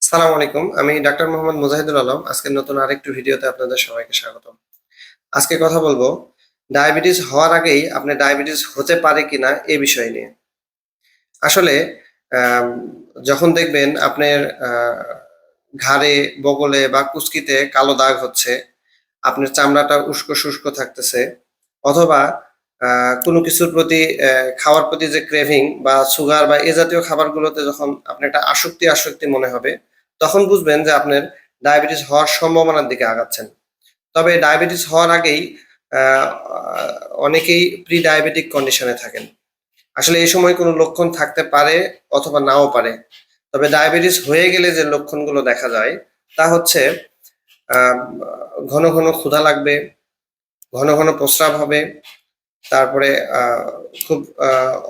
সালাম আলাইকুম। আমি ডাক্তার মোহাম্মদ মুজাহিদুল আলম। আজকের নতুন আরেকটু ভিডিওতে আপনাদের সবাইকে স্বাগতম। আজকে কথা বলবো ডায়াবেটিস হওয়ার আগেই আপনার ডায়াবেটিস হতে পারে কিনা এ বিষয় নিয়ে। আসলে আম যখন দেখবেন আপনার ঘাড়ে, বগলে বা কুচকিতে কালো দাগ হচ্ছে, আপনার চামড়াটা উস্কো-শুষ্ক থাকতেছে অথবা আ কোনো কিছুর প্রতি খাওয়ার প্রতি যে ক্রেভিং বা সুগার বা এ জাতীয় খাবারগুলোতে যখন আপনার একটা আসক্তি মনে হবে, তখন বুঝবেন যে আপনার ডায়াবেটিস হওয়ার সম্ভাবনার দিকে আগাচ্ছেন। তবে ডায়াবেটিস হওয়ার আগেই আ অনেকেই প্রি ডায়াবেটিক কন্ডিশন এ থাকেন। আসলে এই সময় কোনো লক্ষণ থাকতে পারে অথবা নাও পারে। তবে ডায়াবেটিস হয়ে গেলে যে লক্ষণগুলো দেখা যায় তা হচ্ছে আম ঘন ক্ষুধা লাগবে, ঘন প্রস্রাব হবে। তারপরে খুব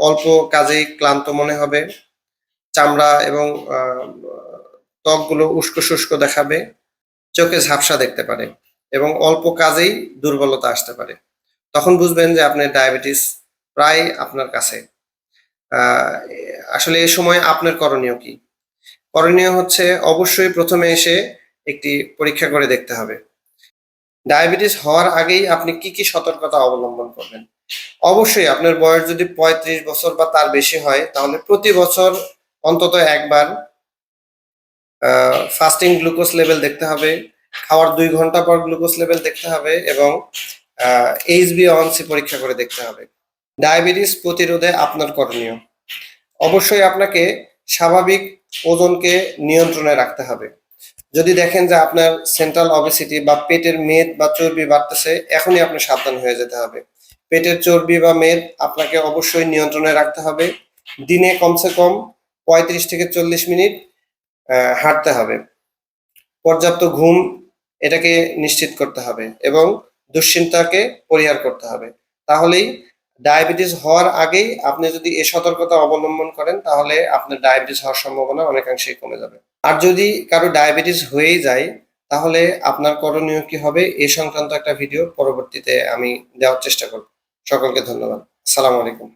অল্প কাজেই ক্লান্ত মনে হবে। চামড়া এবং ত্বকগুলো উস্কো-শুষ্ক দেখাবে। চোখে ঝাপসা দেখতে পারে এবং অল্প কাজেই দুর্বলতা আসতে পারে। তখন বুঝবেন যে আপনার ডায়াবেটিস প্রায় আপনার কাছে। আ এ আসলে এ সময় আপনার করণীয় কি? করণীয় হচ্ছে অবশ্যই ১ম এ এসে একটি পরীক্ষা করে দেখতে হবে। ডায়াবেটিস হওয়ার আগেই আপনি কি সতর্কতা অবলম্বন করবেন? অবশ্যই আপনার বয়স যদি ৩৫ বছর বা তার বেশি হয় তাহলে প্রতি বছর অন্তত ১ বার আ ফাস্টিং গ্লুকোজ লেভেল দেখতে হবে। খাওয়ার ২ ঘন্টা পর গ্লুকোজ লেভেল দেখতে হবে এবং আ HbA1c পরীক্ষা করে দেখতে হবে। ডায়াবেটিস প্রতিরোধে আপনার করণীয়। অবশ্যই আপনাকে স্বাভাবিক ওজনকে নিয়ন্ত্রণে রাখতে হবে। যদি দেখেন যে আপনার সেন্ট্রাল ওবেসিটি বা পেটের মেদ বা চর্বি বাড়তেছে, এখনই আপনার সাবধান হয়ে যেতে হবে। পেটের চর্বি বা মেদ আপনাকে অবশ্যই নিয়ন্ত্রণে রাখতে হবে। দিনে কমসে কম ৩৫ থেকে ৪০ মিনিট হাঁটতে হবে। পর্যাপ্ত ঘুম এটাকে নিশ্চিত করতে হবে এবং দুশ্চিন্তাকে পরিহার করতে হবে। তাহলেই ডায়াবেটিস হওয়ার আগেই আপনি যদি এ সতর্কতা অবলম্বন করেন তাহলে আপনার ডায়াবেটিস হওয়ার সম্ভাবনা অনেকাংশেই কমে যাবে। আর যদি কারো ডায়াবেটিস হয়েই যায় তাহলে আপনার করণীয় কি হবে এ সংক্রান্ত একটা ভিডিও পরবর্তীতে আমি দেওয়ার চেষ্টা করব। সকলকে ধন্যবাদ। আসসালামু আলাইকুম।